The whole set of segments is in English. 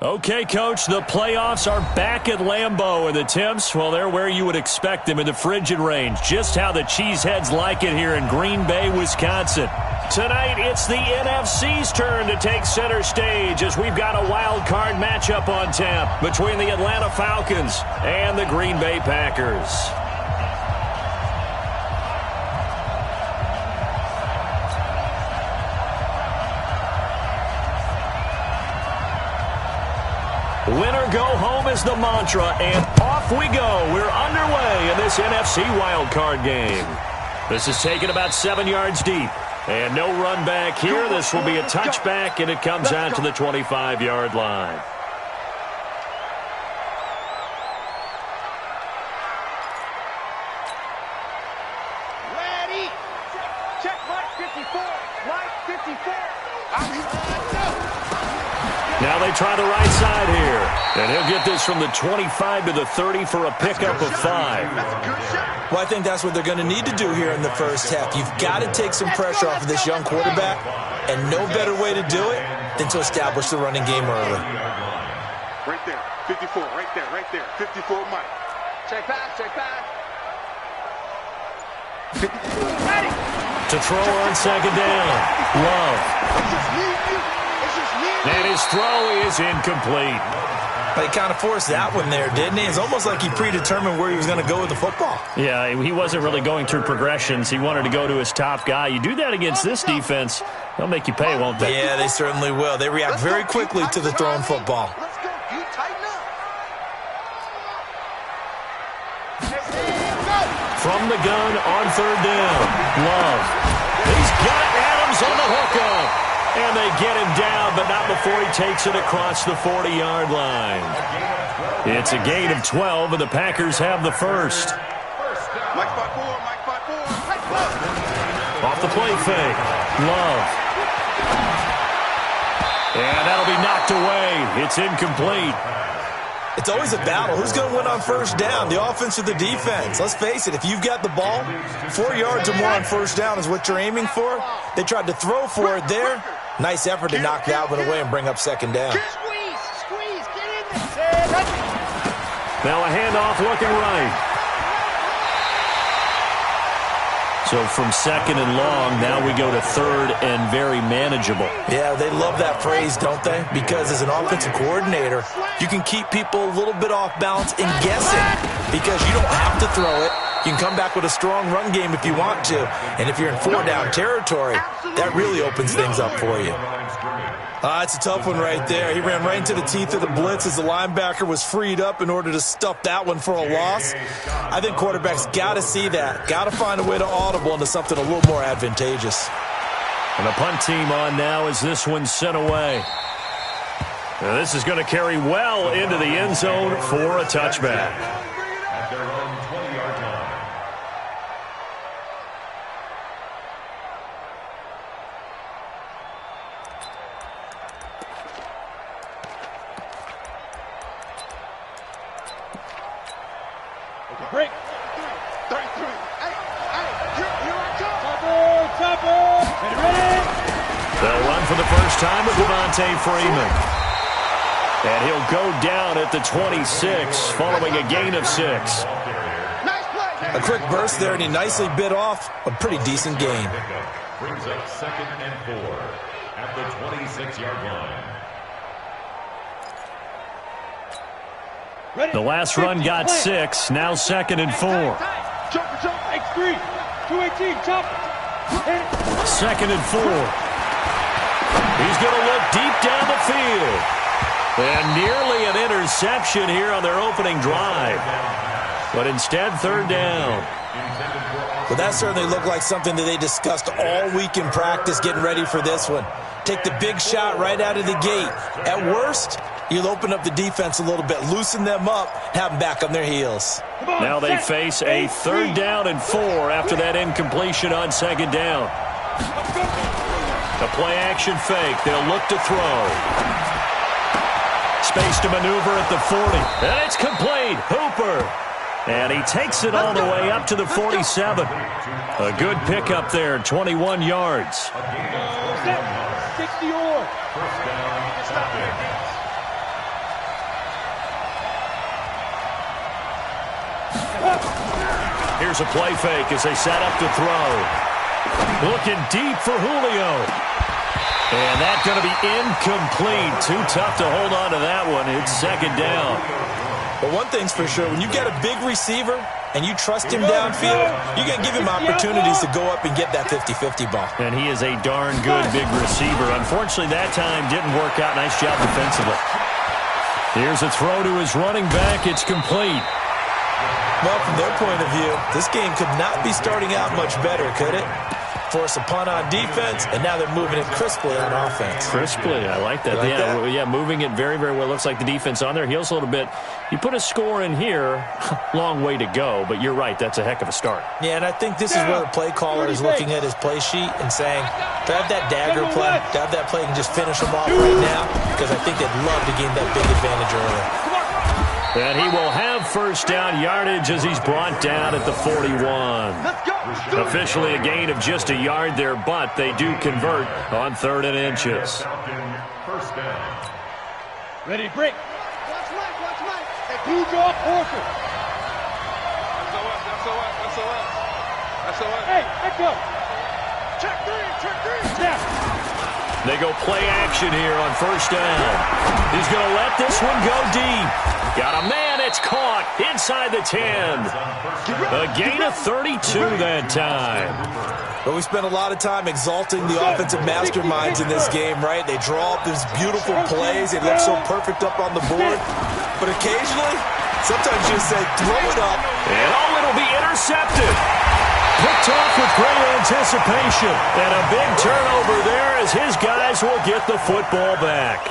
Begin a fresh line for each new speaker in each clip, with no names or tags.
Okay, Coach, the playoffs are back at Lambeau, and the temps, well, they're where you would expect them in the frigid range. Just how the Cheeseheads like it here in Green Bay, Wisconsin. Tonight, it's the NFC's turn to take center stage as we've got a wild card matchup on tap between the Atlanta Falcons and the Green Bay Packers. Winner go home is the mantra, and off we go. We're underway in this NFC wildcard game. This is taken about 7 yards deep, and no run back here. This will be a touchback, and it comes out to the 25-yard line.
Ready. Check Mike 54. Mike 54.
Now they try the right side here. And he'll get this from the 25 to the 30 for a pickup of 5.
Well, I think that's what they're going to need to do here in the first half. You've got to take some pressure off of this young quarterback, and no better way to do it than to establish the running game early.
Right there, 54, right there, 54 Mike. Check back. Ready.
To throw on second down. Love. And his throw is incomplete.
But he kind of forced that one there, didn't he? It's almost like he predetermined where he was going to go with the football.
Yeah, he wasn't really going through progressions. He wanted to go to his top guy. You do that against this defense, they'll make you pay, won't they?
Yeah, they certainly will. They react very quickly to the thrown football.
Let's go. You tighten up.
From the gun on third down. Love. He's got Adams on the hookup. And they get him down, but not before he takes it across the 40-yard line. It's a gain of 12, and the Packers have the first.
Mike 5-4.
Off the play fake. Love. And that'll be knocked away. It's incomplete.
It's always a battle. Who's going to win on first down, the offense or the defense? Let's face it, if you've got the ball, 4 yards or more on first down is what you're aiming for. They tried to throw for it there. Nice effort to knock that one away and bring up second down.
Squeeze, get in there.
Now a handoff looking right. So from second and long, now we go to third and very manageable.
Yeah, they love that phrase, don't they? Because as an offensive coordinator, you can keep people a little bit off balance and guessing because you don't have to throw it. You can come back with a strong run game if you want to. And if you're in 4-down territory, that really opens things up for you. It's a tough one right there. He ran right into the teeth of the blitz as the linebacker was freed up in order to stuff that one for a loss. I think quarterbacks got to see that. Got to find a way to audible into something a little more advantageous.
And the punt team on now as this one's sent away. Now this is going to carry well into the end zone for a touchback.
Break. 33. Hey, here I come. Topper. Ready?
They'll run for the first time with Devontae Freeman. And he'll go down at the 26 following a gain of 6.
Nice play.
A quick burst there, and he nicely bit off a pretty decent gain.
Brings up second and 4 at the 26-yard line.
The last run got 6, now second and 4.
Jump, X3, 218, jump.
Second and 4. He's going to look deep down the field. And nearly an interception here on their opening drive. But instead, third down.
Well, that certainly looked like something that they discussed all week in practice getting ready for this one. Take the big shot right out of the gate. At worst, you'll open up the defense a little bit, loosen them up, have them back on their heels.
Now they face a third down and 4 after that incompletion on second down. The play-action fake. They'll look to throw. Space to maneuver at the 40. And it's complete. Hooper. And he takes it all the way up to the 47. A good pickup there, 21 yards.
60 or.
Here's a play fake as they set up to throw. Looking deep for Julio. And that's going to be incomplete. Too tough to hold on to that one. It's second down.
But one thing's for sure, when you get a big receiver and you trust him downfield, you're going to give him opportunities to go up and get that 50-50 ball.
And he is a darn good big receiver. Unfortunately, that time didn't work out. Nice job defensively. Here's a throw to his running back. It's complete.
Well, from their point of view, this game could not be starting out much better, could it? Force a punt on defense, and now they're moving it crisply on offense.
Crisply, I like that. Yeah, moving it very, very well. Looks like the defense on their heels a little bit. You put a score in here, long way to go, but you're right, that's a heck of a start.
Yeah, and I think this is where the play caller is looking at his play sheet and saying, do I have that dagger play? Do I have that play and just finish them off right now? Because I think they'd love to gain that big advantage early.
And he will have first down yardage as he's brought down at the 41. Officially a gain of just a yard there, but they do convert on 3rd and inches.
First down.
Ready, break. Watch right. Hey, huge off Orford. SOS. Hey, echo. Check three. Yeah.
They go play action here on first down. He's going to let this one go deep. Got a man, it's caught inside the 10. A gain of 32 that time.
But we spent a lot of time exalting the offensive masterminds in this game, right? They draw up these beautiful plays. They look so perfect up on the board. But occasionally, sometimes you just say, throw it up.
And it'll be intercepted. Picked off with great anticipation. And a big turnover there as his guys will get the football back.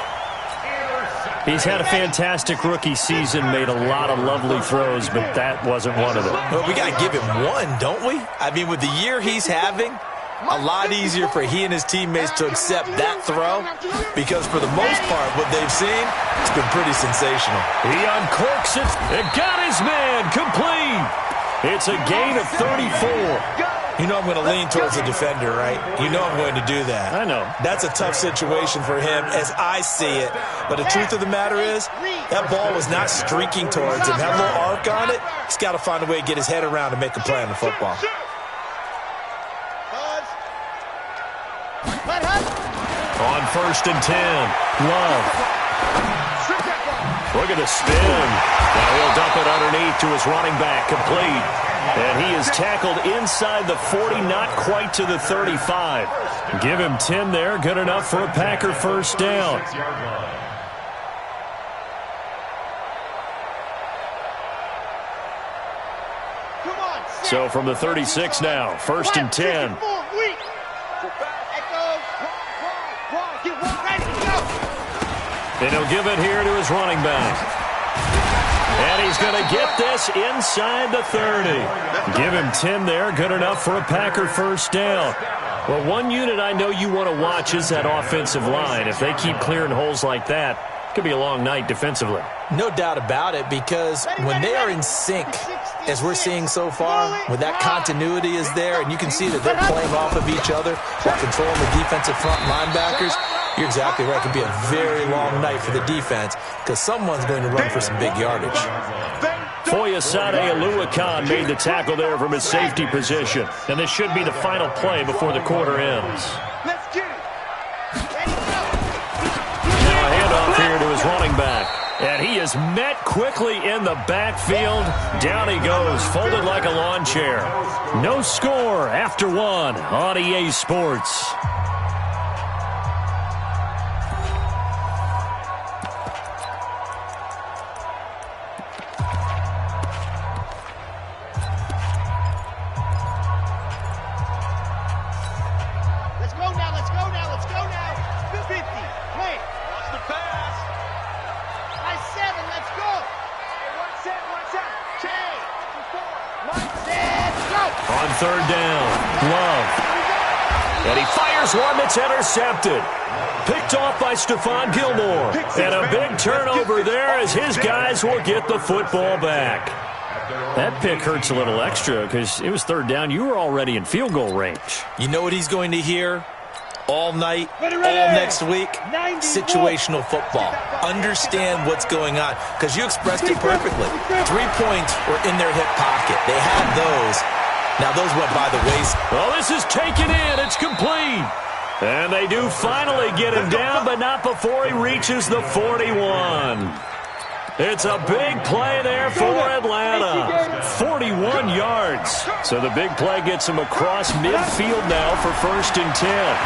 He's had a fantastic rookie season, made a lot of lovely throws, but that wasn't one of them.
Well, we got to give him one, don't we? I mean, with the year he's having, a lot easier for he and his teammates to accept that throw because for the most part, what they've seen, it's been pretty sensational.
He uncorks it and got his man complete. It's a gain of 34.
You know I'm going to lean towards the defender, right? You know I'm going to do that.
I know.
That's a tough situation for him as I see it. But the truth of the matter is, that ball was not streaking towards him. Had a little arc on it. He's got to find a way to get his head around and make a play on the football.
On 1st and 10, Love. Look at the spin. Now he'll dump it underneath to his running back, complete. And he is tackled inside the 40, not quite to the 35. Give him 10 there, good enough for a Packer first down. So from the 36 now, 1st and 10. And he'll give it here to his running back. And he's going to get this inside the 30. Give him 10 there, good enough for a Packer first down. Well, one unit I know you want to watch is that offensive line. If they keep clearing holes like that, it could be a long night defensively.
No doubt about it, because when they are in sync, as we're seeing so far, when that continuity is there, and you can see that they're playing off of each other while controlling the defensive front linebackers, you're exactly right. It could be a very long night for the defense because someone's going to run for some big yardage.
Foyesade Aluakan made the tackle there from his safety position. And this should be the final play before the quarter ends. Now a handoff here to his running back. And he is met quickly in the backfield. Down he goes, folded like a lawn chair. No score after one on EA Sports. On 3rd down, Love. And he fires one that's intercepted. Picked off by Stephon Gilmore. And a big turnover there as his guys will get the football back. That pick hurts a little extra because it was 3rd down. You were already in field goal range.
You know what he's going to hear? all night, all next week, situational football. Understand what's going on, because you expressed it perfectly. 3 points were in their hip pocket. They had those. Now those went by the wayside.
Well, this is taken in. It's complete. And they do finally get him down, but not before he reaches the 41. It's a big play there for Atlanta. 41 yards. So the big play gets him across midfield now for 1st and 10.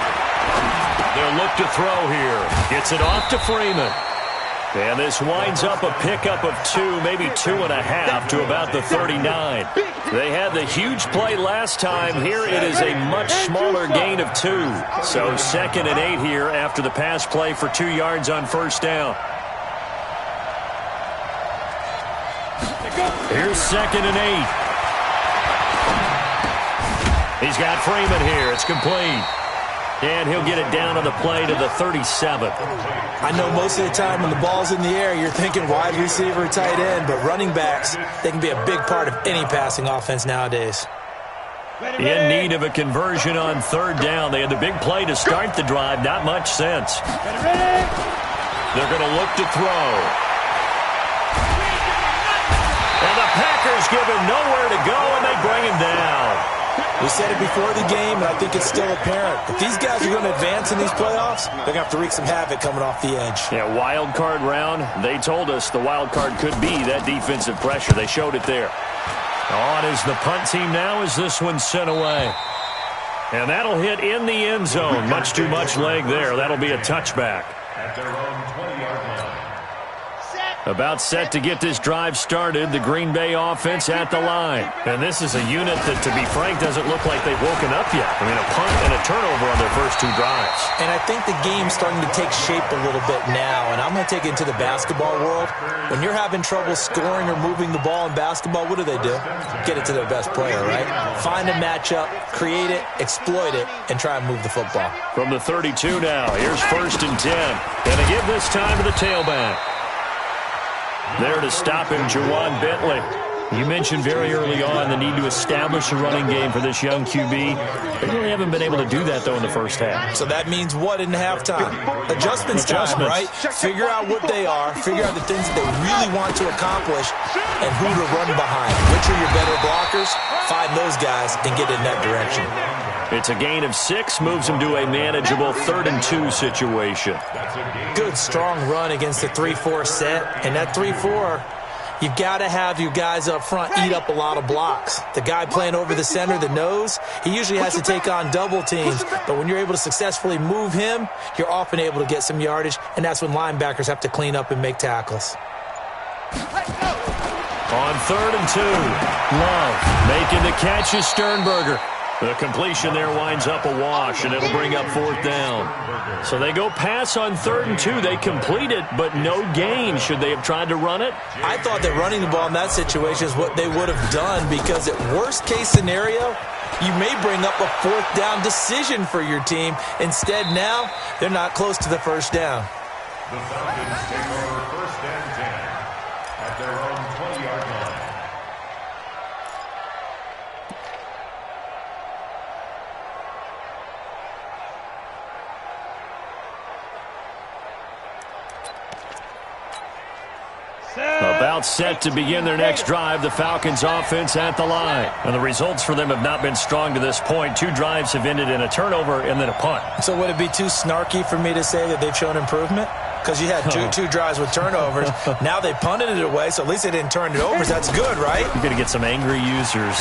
They'll look to throw here. Gets it off to Freeman. And this winds up a pickup of 2, maybe 2.5 to about the 39. They had the huge play last time. Here it is a much smaller gain of 2. So 2nd and 8 here after the pass play for 2 yards on 1st down. Here's 2nd and 8. He's got Freeman here. It's complete. And he'll get it down on the play to the 37.
I know most of the time when the ball's in the air, you're thinking wide receiver, tight end, but running backs, they can be a big part of any passing offense nowadays.
In need of a conversion on 3rd down. They had the big play to start the drive. Not much sense. They're going to look to throw. And the Packers give him nowhere to go, and they bring him down.
We said it before the game, and I think it's still apparent. If these guys are going to advance in these playoffs, they're going to have to wreak some havoc coming off the edge.
Yeah, wild card round. They told us the wild card could be that defensive pressure. They showed it there. On is the punt team now as this one's sent away. And that'll hit in the end zone. Much too much leg there. That'll be a touchback.
At their own 20-yard line.
About set to get this drive started, the Green Bay offense at the line. And this is a unit that, to be frank, doesn't look like they've woken up yet. I mean, a punt and a turnover on their first 2 drives.
And I think the game's starting to take shape a little bit now, and I'm going to take it into the basketball world. When you're having trouble scoring or moving the ball in basketball, what do? Get it to their best player, right? Find a matchup, create it, exploit it, and try and move the football.
From the 32 now, here's 1st and 10. Gonna give this time to the tailback. There to stop him, Jawan Bentley. You mentioned very early on the need to establish a running game for this young QB. They really haven't been able to do that, though, in the first half.
So that means what in halftime? Adjustments time, right? Figure out what they are, figure out the things that they really want to accomplish, and who to run behind. Which are your better blockers? Find those guys and get in that direction.
It's a gain of 6, moves him to a manageable 3rd and 2 situation.
Good, strong run against the 3-4 set. And that 3-4, you've got to have your guys up front eat up a lot of blocks. The guy playing over the center, the nose, he usually has to take on double teams. But when you're able to successfully move him, you're often able to get some yardage, and that's when linebackers have to clean up and make tackles.
On 3rd and 2, Love making the catch is Sternberger. The completion there winds up a wash, and it'll bring up 4th down. So they go pass on 3rd and 2. They complete it, but no gain. Should they have tried to run it?
I thought that running the ball in that situation is what they would have done, because at worst case scenario, you may bring up a 4th down decision for your team. Instead, now, they're not close to the 1st down.
The Falcons take over 1st and 10 at their own 20-yard line.
About set to begin their next drive, the Falcons offense at the line. And the results for them have not been strong to this point. 2 drives have ended in a turnover and then a punt.
So would it be too snarky for me to say that they've shown improvement? Because you had two drives with turnovers. Now they punted it away, so at least they didn't turn it over. So that's good, right?
You're going to get some angry users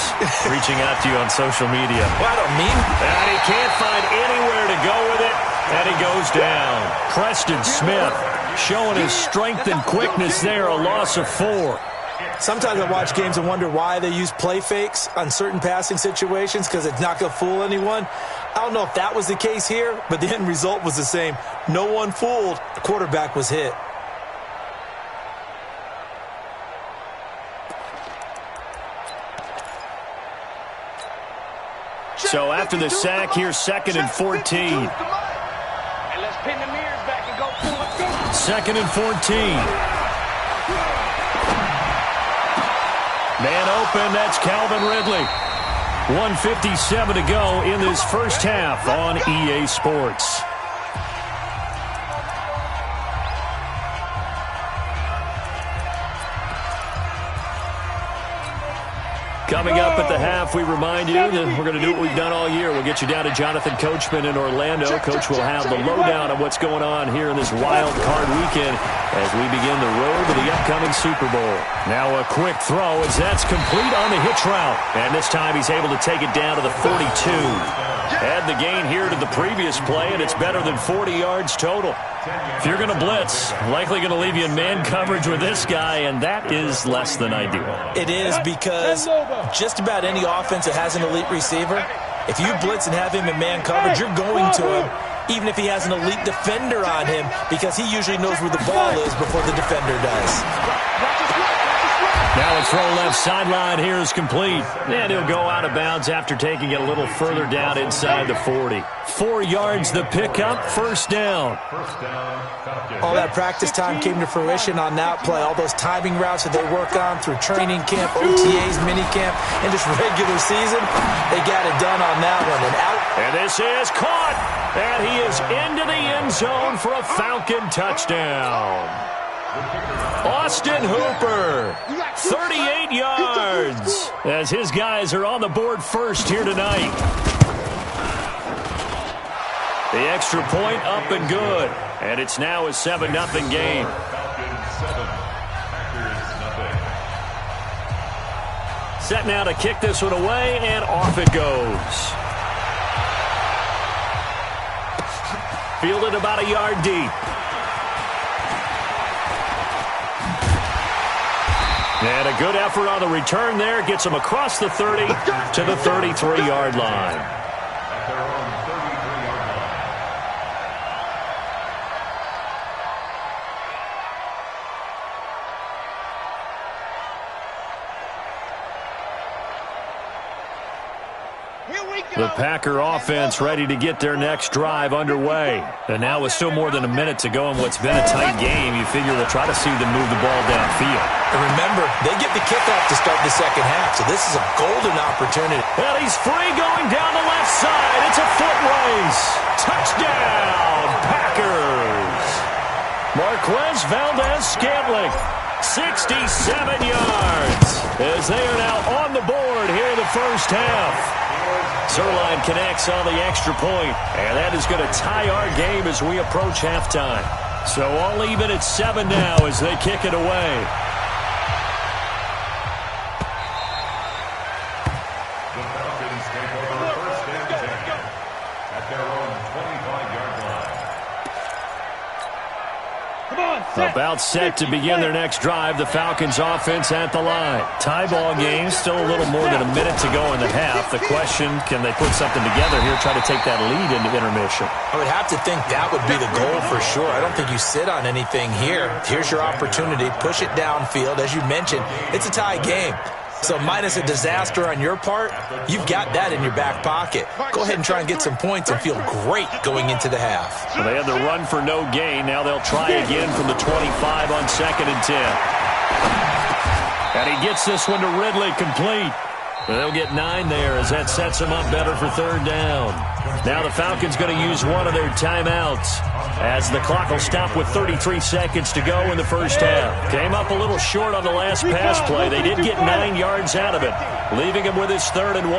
reaching out to you on social media.
Well, I don't mean.
And he can't find anywhere to go with it, and he goes down. Preston Smith showing his strength and quickness there, a loss of 4.
Sometimes I watch games and wonder why they use play fakes on certain passing situations, because it's not going to fool anyone. I don't know if that was the case here, but the end result was the same. No one fooled. The quarterback was hit.
So after the sack, here's 2nd and 14.
And let's pin the mirrors back and go for it.
2nd and 14. Man open, that's Calvin Ridley. 1:57 to go in this first half on EA Sports. Coming up at the half, we remind you that we're going to do what we've done all year. We'll get you down to Jonathan Coachman in Orlando. Coach will have the lowdown of what's going on here in this wild card weekend as we begin the road to the upcoming Super Bowl. Now a quick throw as that's complete on the hitch route. And this time he's able to take it down to the 42. Add the gain here to the previous play, and it's better than 40 yards total. If you're going to blitz, likely going to leave you in man coverage with this guy, and that is less than ideal.
It is, because just about any offense that has an elite receiver, if you blitz and have him in man coverage, you're going to him, even if he has an elite defender on him, because he usually knows where the ball is before the defender does.
Now a throw left sideline here is complete. And he'll go out of bounds after taking it a little further down inside the 40. 4 yards the pickup, first down.
All that practice time came to fruition on that play. All those timing routes that they work on through training camp, OTAs, minicamp, and just regular season, they got it done on that one. And out.
And this is caught. And he is into the end zone for a Falcon touchdown. Austin Hooper, 38 yards, as his guys are on the board first here tonight. The extra point up and good, and it's now a 7-0 game. Set now to kick this one away, and off it goes. Fielded about a yard deep. And a good effort on the return there. Gets him across the 30 to the 33-yard line. The Packer offense ready to get their next drive underway. And now with still more than a minute to go in what's been a tight game, you figure we'll try to see them move the ball downfield.
And remember, they get the kickoff to start the second half, so this is a golden opportunity.
Well, he's free going down the left side. It's a foot race. Touchdown, Packers. Marquez Valdez-Scantling, 67 yards, as they are now on the board here in the first half. Zerline connects on the extra point, and that is going to tie our game as we approach halftime. So all even at 7 now as they kick it away.
The Falcons take over first and 10 at their own 25-yard line.
About set to begin their next drive. The Falcons offense at the line. Tie ball game, still a little more than a minute to go in the half. The question, can they put something together here, try to take that lead into intermission?
I would have to think that would be the goal for sure. I don't think you sit on anything here. Here's your opportunity. Push it downfield. As you mentioned, it's a tie game. So minus a disaster on your part, you've got that in your back pocket. Go ahead and try and get some points and feel great going into the half.
So they had the run for no gain. Now they'll try again from the 25 on 2nd and 10. And he gets this one to Ridley complete. They'll get 9 there as that sets them up better for 3rd down. Now the Falcons going to use one of their timeouts as the clock will stop with 33 seconds to go in the first half. Came up a little short on the last pass play. They did get 9 yards out of it, leaving him with his 3rd and 1.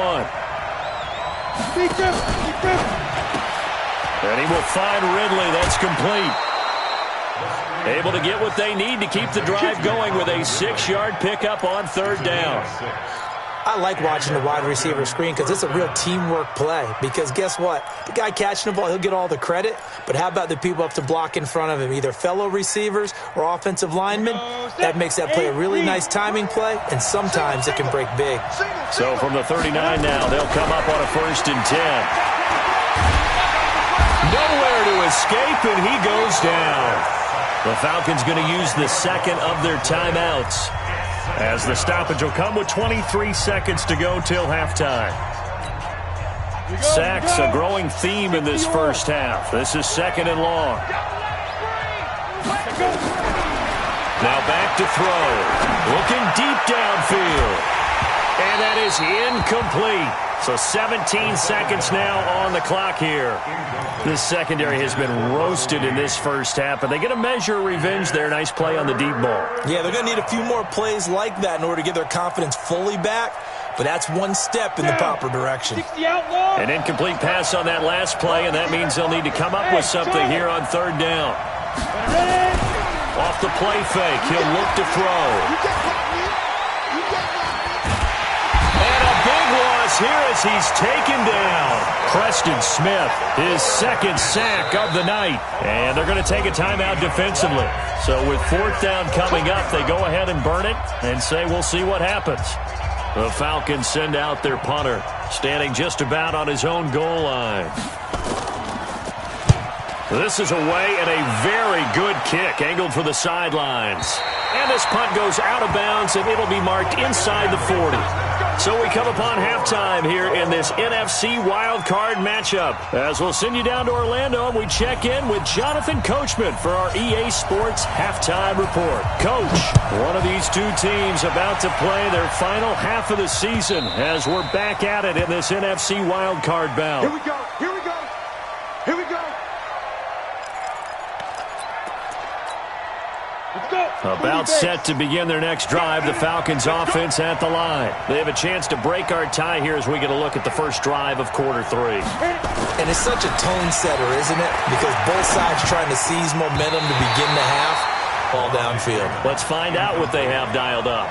And he will find Ridley. That's complete. Able to get what they need to keep the drive going with a 6-yard pickup on 3rd down.
I like watching the wide receiver screen because it's a real teamwork play. Because guess what? The guy catching the ball, he'll get all the credit. But how about the people up to block in front of him, either fellow receivers or offensive linemen? That makes that play a really nice timing play, and sometimes it can break big.
So from the 39 now, they'll come up on a 1st and 10. Nowhere to escape, and he goes down. The Falcons going to use the 2nd of their timeouts, as the stoppage will come with 23 seconds to go till halftime. Sacks, a growing theme in this first half. This is 2nd and long. Now back to throw. Looking deep downfield. And that is incomplete. So 17 seconds now on the clock here. This secondary has been roasted in this first half, but they get a measure of revenge there. Nice play on the deep ball.
Yeah, they're going to need a few more plays like that in order to get their confidence fully back, but that's one step in the proper direction.
An incomplete pass on that last play, and that means they'll need to come up with something here on third down. Off the play fake, he'll look to throw. Here as he's taken down. Preston Smith, his second sack of the night. And they're going to take a timeout defensively. So with fourth down coming up, they go ahead and burn it and say we'll see what happens. The Falcons send out their punter, standing just about on his own goal line. This is away and a very good kick, angled for the sidelines. And this punt goes out of bounds, and it'll be marked inside the 40. So we come upon halftime here in this NFC wildcard matchup. As we'll send you down to Orlando, and we check in with Jonathan Coachman for our EA Sports Halftime Report. Coach, one of these two teams about to play their final half of the season as we're back at it in this NFC wildcard bout.
Here we go. Here we go. Here we go.
About set to begin their next drive, the Falcons offense at the line. They have a chance to break our tie here as we get a look at the first drive of quarter three.
And it's such a tone setter, isn't it? Because both sides trying to seize momentum to begin the half, all downfield.
Let's find out what they have dialed up.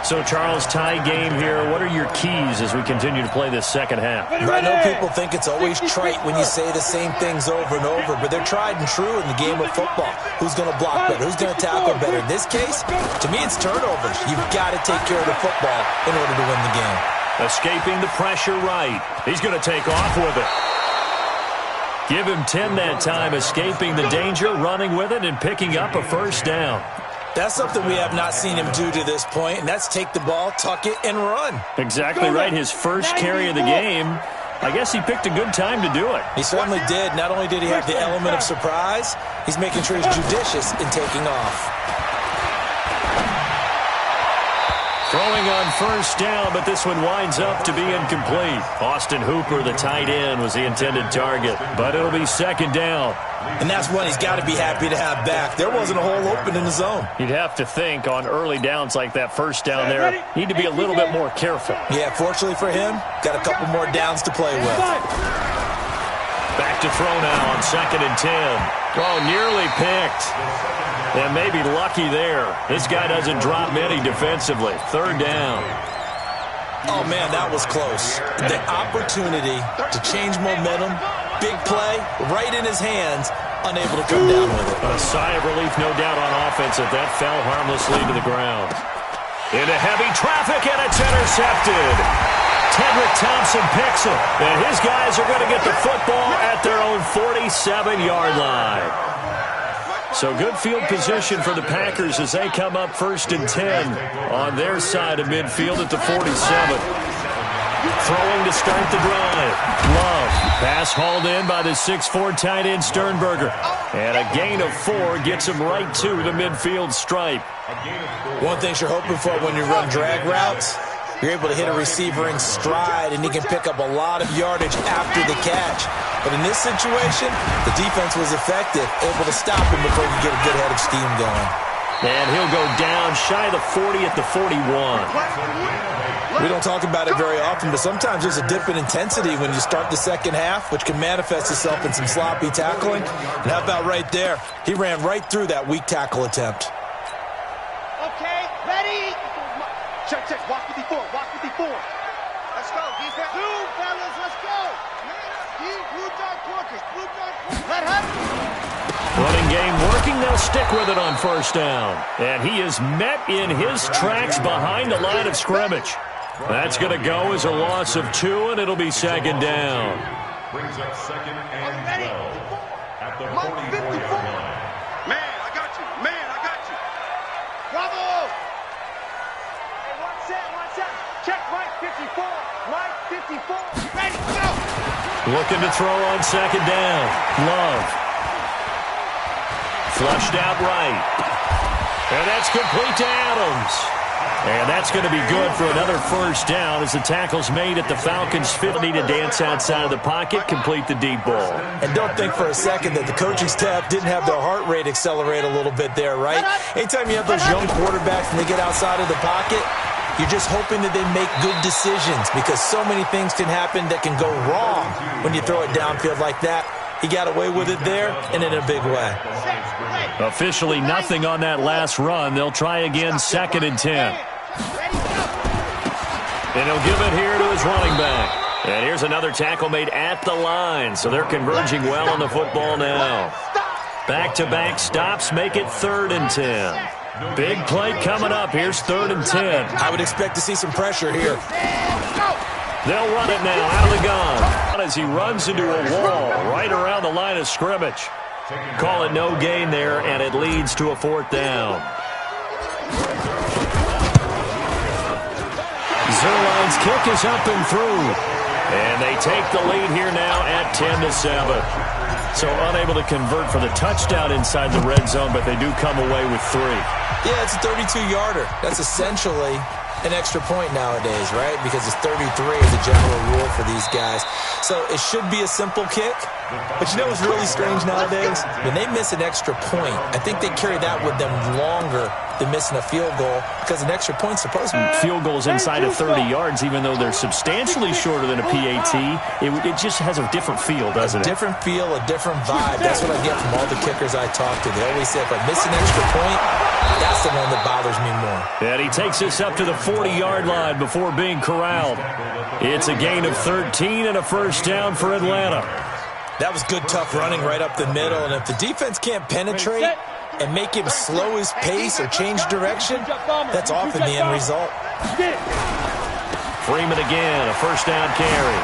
So, Charles, tie game here. What are your keys as we continue to play this second half?
I know people think it's always trite when you say the same things over and over, but they're tried and true in the game of football. Who's going to block better? Who's going to tackle better? In this case, to me, it's turnovers. You've got to take care of the football in order to win the game.
Escaping the pressure right. He's going to take off with it. Give him 10 that time, escaping the danger, running with it, and picking up a first down.
That's something we have not seen him do to this point, and that's take the ball, tuck it, and run.
Exactly right. His first carry of the game. I guess he picked a good time to do it.
He certainly did. Not only did he have the element of surprise, he's making sure he's judicious in taking off.
Throwing on first down, but this one winds up to be incomplete. Austin Hooper, the tight end, was the intended target, but it'll be second down.
And that's one he's got to be happy to have back. There wasn't a hole open in the zone.
You'd have to think on early downs like that first down there, need to be a little bit more careful.
Yeah, fortunately for him, got a couple more downs to play with.
Back to throw now on 2nd and 10. Oh, nearly picked. And maybe lucky there. This guy doesn't drop many defensively. Third down.
Oh, man, that was close. The opportunity to change momentum, big play, right in his hands, unable to come down with it.
A sigh of relief, no doubt, on offense that that fell harmlessly to the ground. Into heavy traffic, and it's intercepted. Tedrick Thompson picks it, and his guys are going to get the football at their own 47-yard line. So good field position for the Packers as they come up 1st and 10 on their side of midfield at the 47. Throwing to start the drive. Love. Pass hauled in by the 6'4" tight end Sternberger. And a gain of 4 gets him right to the midfield stripe.
One thing you're hoping for when you run drag routes, you're able to hit a receiver in stride, and he can pick up a lot of yardage after the catch. But in this situation, the defense was effective, able to stop him before he could get a good head of steam going.
And he'll go down shy of the 40 at the 41.
We don't talk about it very often, but sometimes there's a dip in intensity when you start the second half, which can manifest itself in some sloppy tackling. And how about right there? He ran right through that weak tackle attempt.
Okay, ready?
Check, check. Walk 54. Walk 54.
Let's go, defense. Two, fellas, let's go. Blue dog quarters, blue dog quarters. Let him.
Running game working. They'll stick with it on first down. And he is met in his tracks behind the line of scrimmage. That's going to go as a loss of 2, and it'll be second down.
Brings up 2nd and 12 at the 44-yard line.
Man, I got you. Man, I got you.
Bravo. Hey, one set. Check Mike 54. Mike 54. Ready, go.
Looking to throw on second down. Love. Flushed out right. And that's complete to Adams. And that's going to be good for another first down as the tackle's made at the Falcons' 50 to dance outside of the pocket, complete the deep ball.
And don't think for a second that the coaching staff didn't have their heart rate accelerate a little bit there, right? Anytime you have those young quarterbacks and they get outside of the pocket, you're just hoping that they make good decisions because so many things can happen that can go wrong when you throw it downfield like that. He got away with it there and in a big way.
Officially nothing on that last run. They'll try again, 2nd and 10. And he'll give it here to his running back. And here's another tackle made at the line. So they're converging well on the football now. Back-to-back stops make it 3rd and 10. Big play coming up. Here's 3rd and 10.
I would expect to see some pressure here.
They'll run it now out of the gun as he runs into a wall right around the line of scrimmage. Call it no gain there, and it leads to a 4th down. Zerline's kick is up and through. And they take the lead here now at 10-7. So unable to convert for the touchdown inside the red zone, but they do come away with 3.
Yeah, it's a 32-yarder. That's essentially an extra point nowadays, right? Because it's 33 as a general rule for these guys. So it should be a simple kick. But you know what's really strange nowadays? When they miss an extra point, I think they carry that with them longer than missing a field goal because an extra point's supposed to be.
Field goals inside of 30 yards, even though they're substantially shorter than a PAT, it just has a different feel, doesn't it?
A different feel, a different vibe. That's what I get from all the kickers I talk to. They always say if I miss an extra point, that's the one that bothers me more.
And he takes us up to the 40-yard line before being corralled. It's a gain of 13 and a first down for Atlanta.
That was good, tough running right up the middle. And if the defense can't penetrate and make him slow his pace or change direction, that's often the end result.
Freeman again, a first down carry.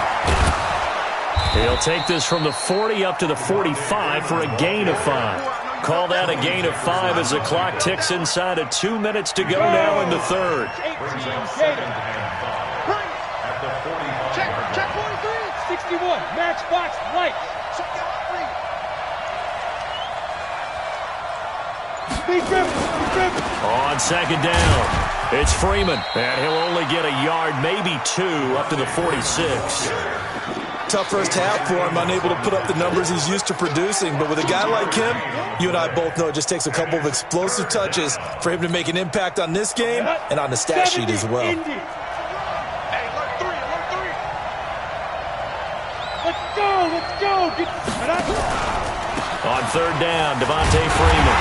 He'll take this from the 40 up to the 45 for a gain of 5. Call that a gain of 5 as the clock ticks inside of 2 minutes to go now in the 3rd.
Check 43. 61. Matchbox light.
On 2nd down, it's Freeman, and he'll only get a yard, maybe 2, up to the 46.
Tough first half for him, unable to put up the numbers he's used to producing. But with a guy like him, you and I both know it just takes a couple of explosive touches for him to make an impact on this game and on the stat sheet as well.
Let's go.
On 3rd down, Devontae Freeman.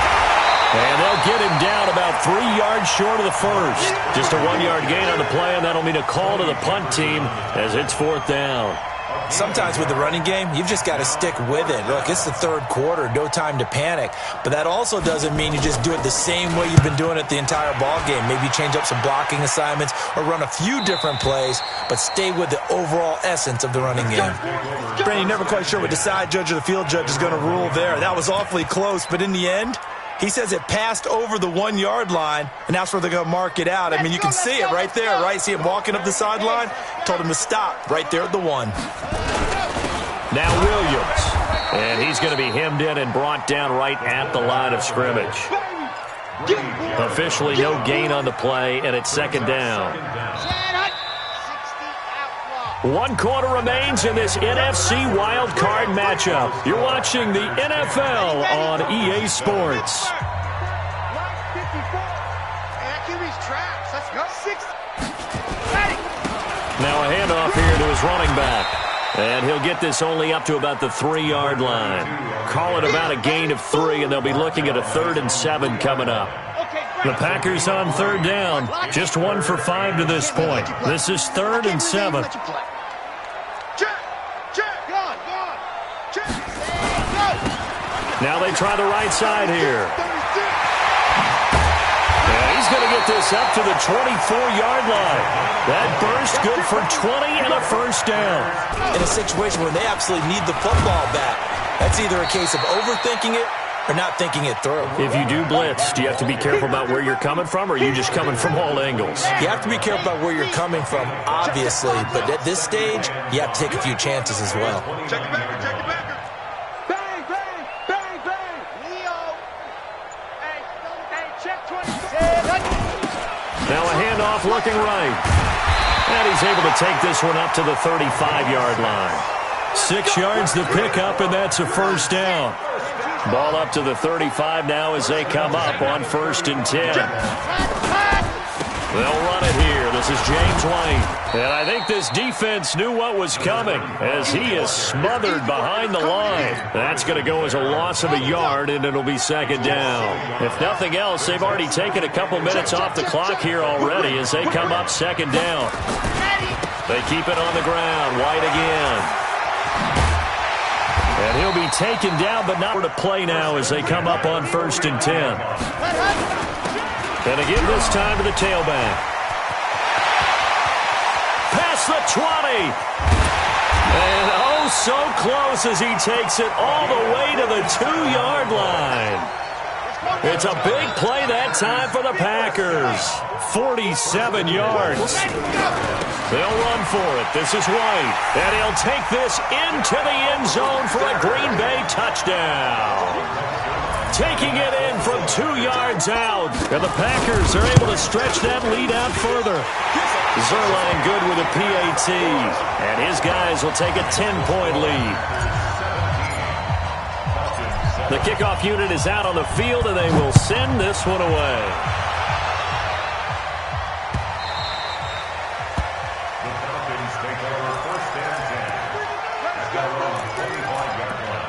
And they'll get him down about 3 yards short of the first. Just a 1-yard gain on the play, and that'll mean a call to the punt team as it's 4th down.
Sometimes with the running game, you've just got to stick with it. Look, it's the 3rd quarter, no time to panic. But that also doesn't mean you just do it the same way you've been doing it the entire ball game. Maybe change up some blocking assignments or run a few different plays, but stay with the overall essence of the running game. Brandon, you're never quite sure what the side judge or the field judge is going to rule there. That was awfully close, but in the end, he says it passed over the 1-yard line, and that's where they're going to mark it out. I mean, you can see it right there, right? See him walking up the sideline? Told him to stop right there at the 1.
Now Williams, and he's going to be hemmed in and brought down right at the line of scrimmage. Officially no gain on the play, and it's 2nd down. 1 quarter remains in this NFC Wild Card matchup. You're watching the NFL on EA Sports. Now a handoff here to his running back. And he'll get this only up to about the 3-yard line. Call it about a gain of 3, and they'll be looking at a 3rd and 7 coming up. The Packers on 3rd down. Just 1 for 5 to this point. This is 3rd and 7. Now they try the right side here. And he's going to get this up to the 24-yard line. That burst good for 20 and a first down.
In a situation where they absolutely need the football back, that's either a case of overthinking it or not thinking it through.
If you do blitz, do you have to be careful about where you're coming from, or are you just coming from all angles?
You have to be careful about where you're coming from, obviously, but at this stage, you have to take a few chances as well.
Check it back.
Bang, bang, bang, bang. Leo. Hey, check 27.
Now a a handoff looking right. And he's able to take this one up to the 35-yard line. 6 yards to pick up, and that's a first down. Ball up to the 35 now as they come up on 1st and 10. They'll run it here. This is James White. And I think this defense knew what was coming as he is smothered behind the line. That's going to go as a loss of a yard, and it'll be 2nd down. If nothing else, they've already taken a couple minutes off the clock here already as they come up 2nd down. They keep it on the ground. White again. And he'll be taken down, but not to play now as they come up on 1st and 10. And again this time to the tailback. Past the 20. And oh, so close as he takes it all the way to the 2-yard line. It's a big play that time for the Packers. 47 yards. They'll run for it. This is White. And he'll take this into the end zone for a Green Bay touchdown. Taking it in from 2 yards out. And the Packers are able to stretch that lead out further. Zerline good with a PAT. And his guys will take a 10-point lead. The kickoff unit is out on the field, and they will send this one away.
The Falcons take over 1st and 10 at their own 25-yard line.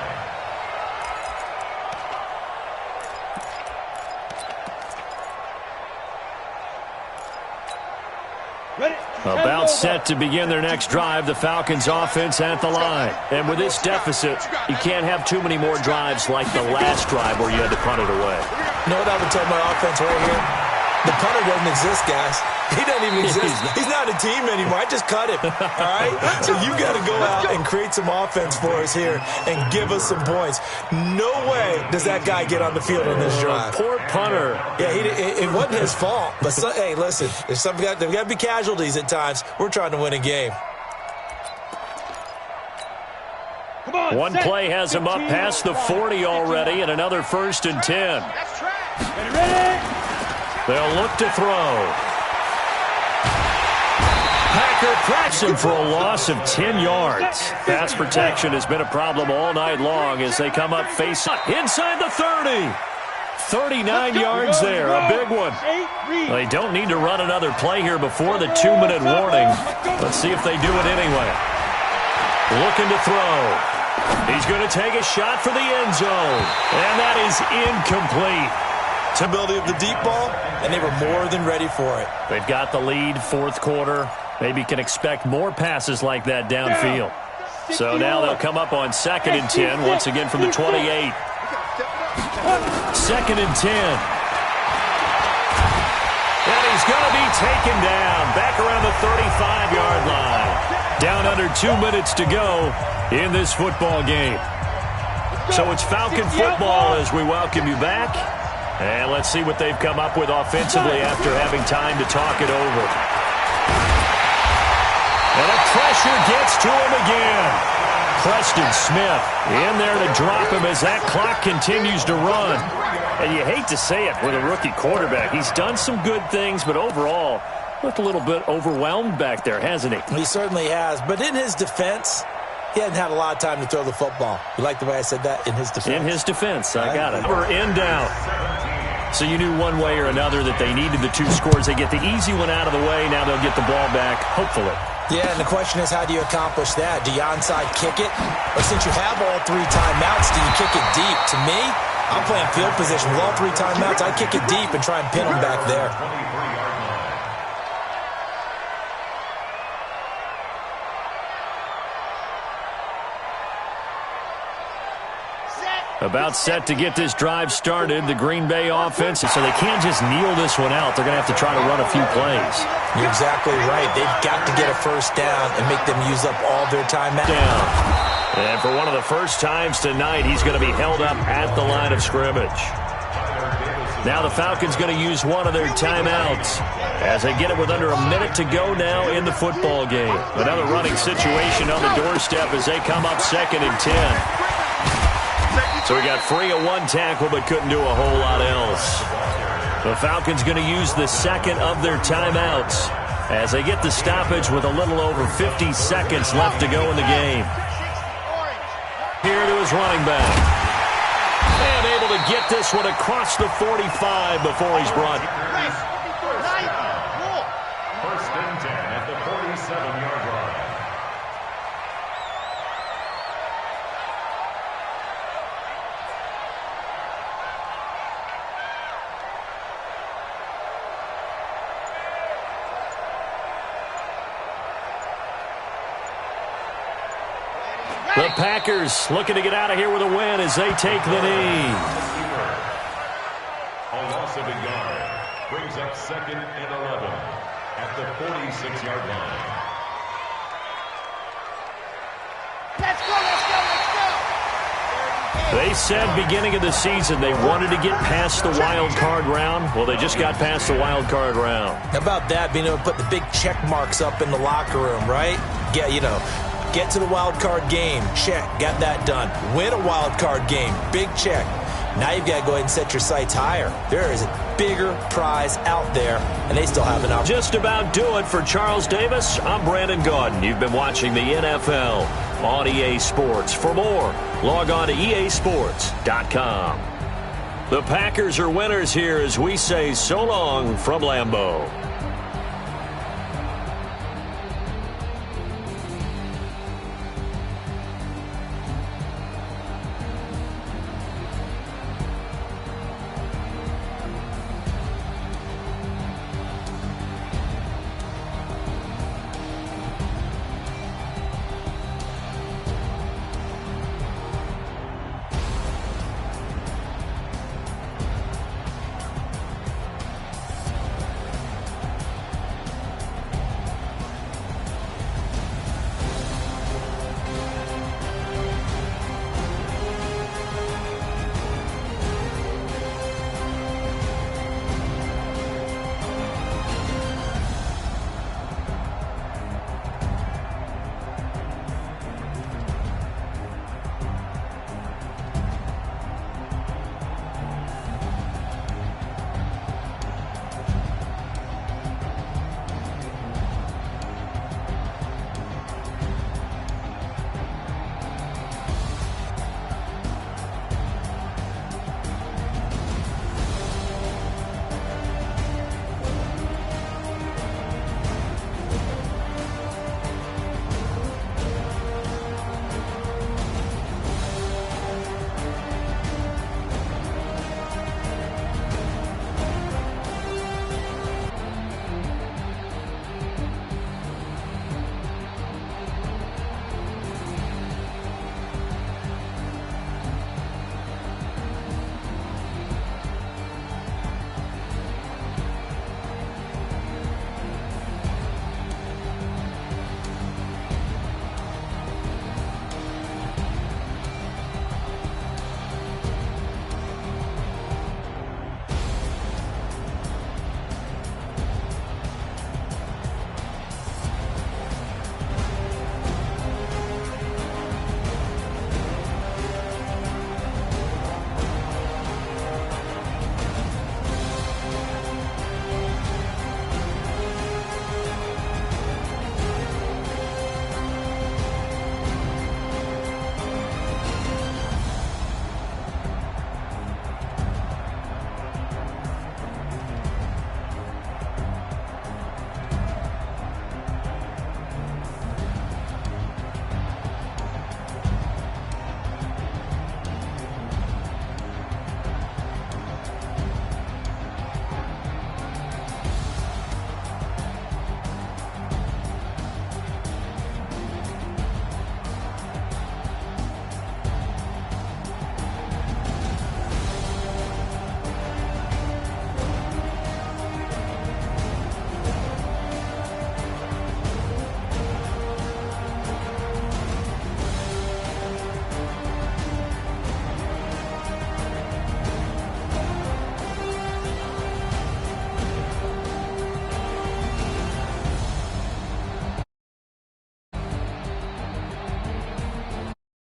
About set to begin their next drive, the Falcons offense at the line. And with this deficit, you can't have too many more drives like the last drive where you had to punt it away.
You know what I would tell my offense right here? The punter doesn't exist, guys. He doesn't even exist. He's not a team anymore. I just cut him, all right? So you got to go out and create some offense for us here and give us some points. No way does that guy get on the field on this drive.
Poor punter.
Yeah, it wasn't his fault. But, hey, listen, there's got to be casualties at times. We're trying to win a game.
One play has him up past the 40 already, and another 1st and 10. They'll look to throw. Packer pressing for a loss of 10 yards. Pass protection has been a problem all night long as they come up face up inside the 30. 39 yards there, a big one. They don't need to run another play here before the 2-minute warning. Let's see if they do it anyway. Looking to throw. He's going to take a shot for the end zone. And that is incomplete.
Ability of the deep ball, and they were more than ready for it.
They've got the lead, 4th quarter. Maybe can expect more passes like that downfield. So now they'll come up on 2nd and 10, once again from the 28. 2nd and 10. And he's going to be taken down, back around the 35-yard line. Down under 2 minutes to go in this football game. So it's Falcon football as we welcome you back. And let's see what they've come up with offensively after having time to talk it over. And the pressure gets to him again. Preston Smith in there to drop him as that clock continues to run. And you hate to say it with a rookie quarterback. He's done some good things, but overall, looked a little bit overwhelmed back there, hasn't he?
He certainly has. But in his defense, he hasn't had a lot of time to throw the football. You like the way I said that? In his defense?
In his defense, I got it. We're in down. So you knew one way or another that they needed the 2 scores. They get the easy one out of the way. Now they'll get the ball back, hopefully.
Yeah, and the question is, how do you accomplish that? Do you onside kick it? Or since you have all 3 timeouts, do you kick it deep? To me, I'm playing field position with all 3 timeouts. I kick it deep and try and pin them back there.
About set to get this drive started, the Green Bay offense. So they can't just kneel this one out. They're going to have to try to run a few plays.
You're exactly right. They've got to get a first down and make them use up all their time.
And for one of the first times tonight, he's going to be held up at the line of scrimmage. Now the Falcons going to use one of their timeouts as they get it with under a minute to go now in the football game. Another running situation on the doorstep as they come up 2nd and 10. So we got free of 1 tackle, but couldn't do a whole lot else. The Falcons going to use the second of their timeouts as they get the stoppage with a little over 50 seconds left to go in the game. Here to his running back. And able to get this one across the 45 before he's brought.
First and 10 at the 47-yard line.
The Packers looking to get out of here with a win as they take the knee.
A loss of a yard brings up second and 11 at the 46-yard line.
Let's go, let's go, let's go.
They said beginning of the season they wanted to get past the wild card round. Well, they just got past the wild card round.
How about that, being able to put the big check marks up in the locker room, right? Yeah, get to the wild card game. Check. Got that done. Win a wild card game. Big check. Now you've got to go ahead and set your sights higher. There is a bigger prize out there, and they still have an opportunity.
Just about do it for Charles Davis. I'm Brandon Gaudin. You've been watching the NFL on EA Sports. For more, log on to easports.com. The Packers are winners here as we say so long from Lambeau.